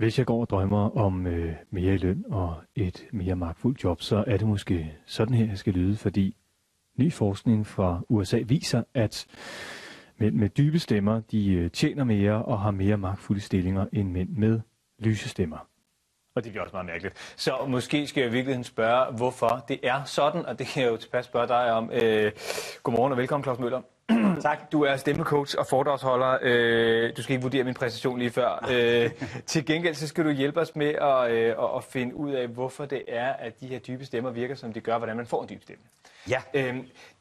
Hvis jeg går og drømmer om mere i løn og et mere magtfuldt job, så er det måske sådan her, jeg skal lyde, fordi ny forskning fra USA viser, at mænd med dybe stemmer, de tjener mere og har mere magtfulde stillinger end mænd med lyse stemmer. Og det bliver også meget mærkeligt. Så måske skal jeg i virkeligheden spørge, hvorfor det er sådan, og det kan jeg jo tilpas spørge dig om. Godmorgen og velkommen, Claus Møller. Tak. Du er stemmecoach og foredragsholder. Du skal ikke vurdere min præstation lige før. Til gengæld så skal du hjælpe os med at finde ud af, hvorfor det er, at de her dybe stemmer virker, som de gør, hvordan man får en dyb stemme. Ja.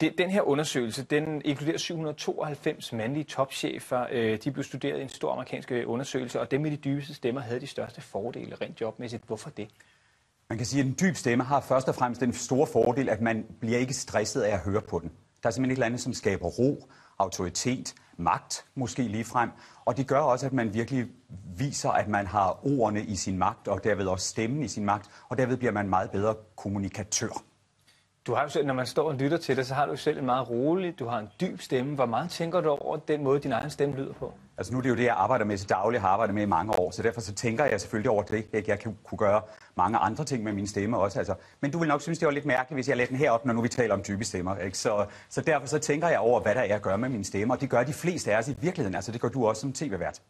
Den her undersøgelse, den inkluderer 792 mandlige topchefer. De blev studeret i en stor amerikansk undersøgelse, og dem med de dybeste stemmer havde de største fordele rent jobmæssigt. Hvorfor det? Man kan sige, at en dyb stemme har først og fremmest den store fordel, at man bliver ikke stresset af at høre på den. Der er simpelthen et eller andet, som skaber ro, autoritet, magt måske ligefrem. Og det gør også, at man virkelig viser, at man har ordene i sin magt, og derved også stemmen i sin magt, og derved bliver man en meget bedre kommunikatør. Du har jo selv, når man står og lytter til det, så har du selv en meget rolig, du har en dyb stemme. Hvor meget tænker du over den måde, din egen stemme lyder på? Altså nu er det jo det, jeg arbejder med til daglig, har arbejdet med i mange år, så derfor så tænker jeg selvfølgelig over det. Jeg kunne gøre mange andre ting med min stemme også. Altså. Men du vil nok synes, det var lidt mærkeligt, hvis jeg lagde den herop, når nu vi taler om dybe stemmer. Ikke? Så derfor så tænker jeg over, hvad der er at gøre med min stemme, og det gør de fleste af os i virkeligheden. Altså det gør du også som tv-vært.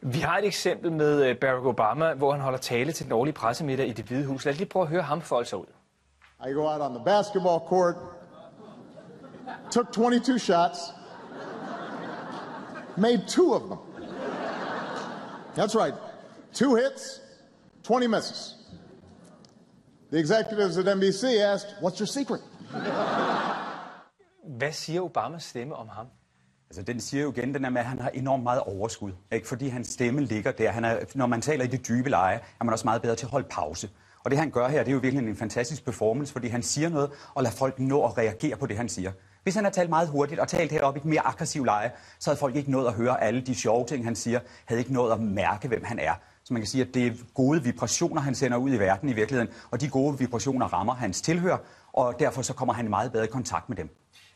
Vi har et eksempel med Barack Obama, hvor han holder tale til den årlige pressemiddag i Det Hvide Hus. Lad os lige prøve at høre ham folde sig ud. I go out on the basketball court, took 22 shots, made 2 of them. That's right, 2 hits, 20 misses. The executives at NBC asked, what's your secret? Hvad siger Obamas stemme om ham? Altså, den siger jo igen, den er med, at han har enormt meget overskud. Ikke? Fordi hans stemme ligger der. Når man taler i det dybe leje, er man også meget bedre til at holde pause. Og det han gør her, det er jo virkelig en fantastisk performance, fordi han siger noget, og lader folk nå at reagere på det, han siger. Hvis han har talt meget hurtigt og talt heroppe i et mere aggressivt leje, så havde folk ikke nået at høre alle de sjove ting, han siger, havde ikke nået at mærke, hvem han er. Så man kan sige, at det er gode vibrationer, han sender ud i verden i virkeligheden, og de gode vibrationer rammer hans tilhør, og derfor så kommer han meget bedre i kontakt med dem.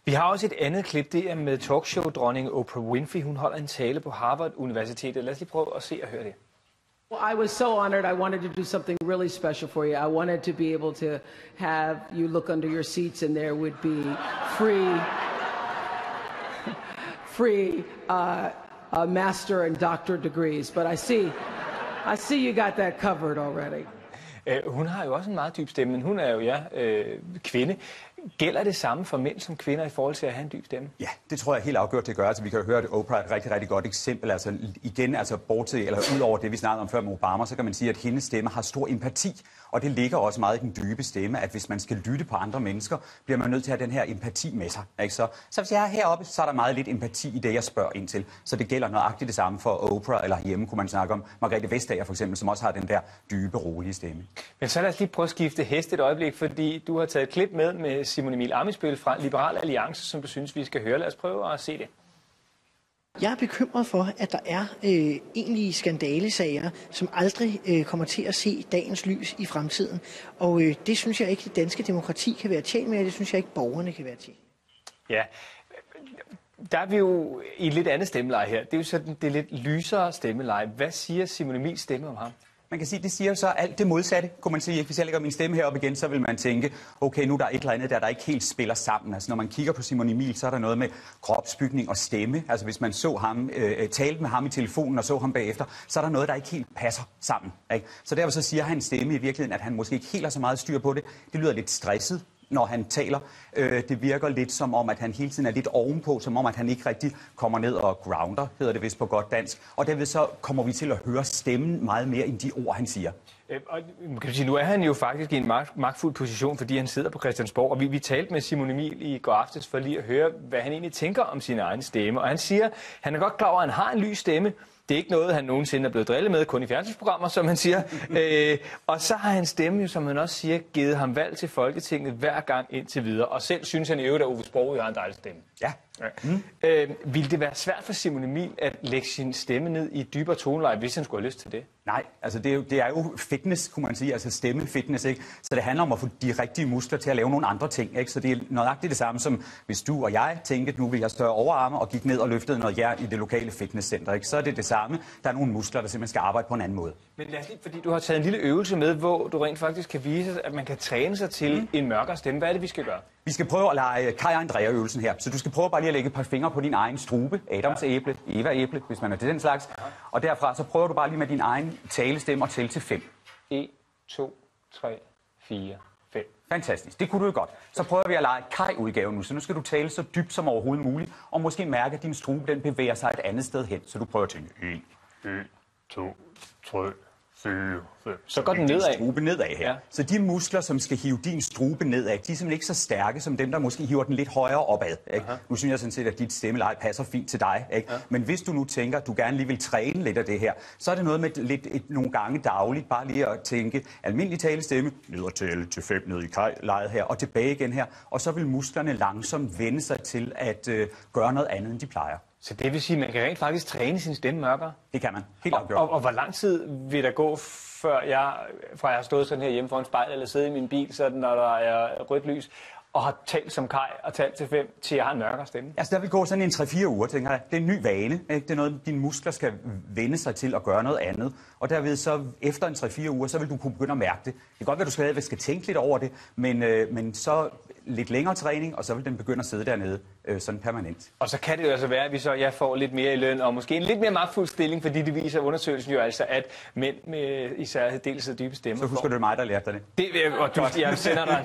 Vi har også et andet klip, det er med talkshow-dronning Oprah Winfrey. Hun holder en tale på Harvard Universitetet. Lad os lige prøve at se og høre det. Well, I was so honored. I wanted to do something really special for you. I wanted to be able to have you look under your seats and there would be free master and doctor degrees. But I see you got that covered already. Hun har jo også en meget dyb stemme, men hun er jo kvinde. Gælder det samme for mænd som kvinder i forhold til at have en dyb stemme? Ja, det tror jeg helt afgjort, det gør. Altså, vi kan jo høre, at Oprah er et rigtig, rigtig godt eksempel. Altså, igen, altså, ud over det, vi snakkede om før med Obama, så kan man sige, at hendes stemme har stor empati. Og det ligger også meget i den dybe stemme, at hvis man skal lytte på andre mennesker, bliver man nødt til at have den her empati med sig. Ikke? Så hvis jeg er heroppe, så er der meget lidt empati i det, jeg spørger ind til. Så det gælder nøjagtigt det samme for Oprah, eller hjemme kunne man snakke om Margrethe Vestager for eksempel, som også har den der dybe, rolige stemme. Men så lad os lige prøve at skifte hest et øjeblik, fordi du har taget et klip med Simon Emil Ammitzbøll fra Liberal Alliance, som du synes, vi skal høre. Lad os prøve at se det. Jeg er bekymret for, at der er egentlige skandalesager, som aldrig kommer til at se dagens lys i fremtiden. Og det synes jeg ikke, det danske demokrati kan være tjent med, og det synes jeg ikke, borgerne kan være tjent med. Ja, der er vi jo i et lidt andet stemmeleje her. Det er jo sådan det lidt lysere stemmeleje. Hvad siger Simon Emils stemme om ham? Man kan sige, det siger så alt det modsatte, kunne man sige. Hvis jeg lægger min stemme herop igen, så vil man tænke, okay, nu er der et eller andet der ikke helt spiller sammen. Altså når man kigger på Simon Emil, så er der noget med kropsbygning og stemme. Altså hvis man så ham, talte med ham i telefonen og så ham bagefter, så er der noget, der ikke helt passer sammen. Ikke? Så derfor så siger han stemme i virkeligheden, at han måske ikke helt har så meget styr på det. Det lyder lidt stresset, når han taler. Det virker lidt som om, at han hele tiden er lidt ovenpå, som om, at han ikke rigtig kommer ned og grounder, hedder det vist på godt dansk. Og derved så kommer vi til at høre stemmen meget mere end de ord, han siger. Og kan du sige, nu er han jo faktisk i en magtfuld position, fordi han sidder på Christiansborg. Og vi talte med Simon Emil i går aftes for lige at høre, hvad han egentlig tænker om sin egen stemme. Og han siger, han er godt klar over, at han har en lys stemme. Det er ikke noget, han nogensinde er blevet drillet med, kun i fjernsynsprogrammer, som han siger. Og så har hans stemme jo, som han også siger, givet ham valg til Folketinget hver gang indtil videre. Og selv synes han i øvrigt, at Ove Sprogøe har en dejlig stemme. Ja, Ja. Ville det være svært for Simon Emil at lægge sin stemme ned i dybere toneleje, hvis han skulle have lyst til det? Nej, altså det er jo fitness, kunne man sige, altså stemmefitness, ikke? Så det handler om at få de rigtige muskler til at lave nogle andre ting, ikke? Så det er nøjagtigt det samme som, hvis du og jeg tænkte, at nu vil jeg større overarme og gik ned og løftede noget jern i det lokale fitnesscenter, ikke? Så er det det samme. Der er nogle muskler, der simpelthen skal arbejde på en anden måde. Men lad os lige, fordi du har taget en lille øvelse med, hvor du rent faktisk kan vise, at man kan træne sig til en mørkere stemme. Hvad er det, vi skal gøre? Vi skal prøve at lege Kai Andrea-øvelsen her. Så du skal prøve bare lige at lægge et par fingre på din egen strube, Adams æble, Eva æble, hvis man er til den slags. Og derfra så prøver du bare lige med din egen talestemme at tælle til 5. 1, 2, 3, 4, 5. Fantastisk, det kunne du jo godt. Så prøver vi at lege Kai-udgaven nu, så nu skal du tale så dybt som overhovedet muligt, og måske mærke, at din strube den bevæger sig et andet sted hen. Så du prøver at tænke 1, 2, 3, 4, 5. Så går den nedad. Strube nedad her. Ja. Så de muskler, som skal hive din strube nedad, de er simpelthen ikke så stærke som dem, der måske hiver den lidt højere opad. Ikke? Nu synes jeg sådan set, at dit stemmeleje passer fint til dig. Ikke? Ja. Men hvis du nu tænker, at du gerne lige vil træne lidt af det her, så er det noget med nogle gange dagligt, bare lige at tænke almindelig talestemme, ned og tælle til 5 ned i Kai-lejet her, og tilbage igen her. Og så vil musklerne langsomt vende sig til at gøre noget andet, end de plejer. Så det vil sige, at man kan rent faktisk træne sin stemme mørkere? Det kan man. Helt afgjort. Og hvor lang tid vil der gå, fra jeg har stået sådan her hjemme foran spejlet, eller siddet i min bil, sådan, når der er rødt lys, og har talt som Kai og talt til 5, til jeg har en mørkere stemme? Altså, der vil gå sådan en 3-4 uger, tænker jeg. Det er en ny vane. Ikke? Det er noget, dine muskler skal vende sig til at gøre noget andet. Og derved så, efter en 3-4 uger, så vil du kunne begynde at mærke det. Det kan godt være, at du skal tænke lidt over det, men så lidt længere træning, og så vil den begynde at sidde dernede sådan permanent. Og så kan det jo altså være, at vi så får lidt mere i løn, og måske en lidt mere magtfuld stilling, fordi det viser undersøgelsen jo altså, at mænd med især dels dybe stemmer... Så husker du, det mig, der lærte dig det. Og jeg sender dig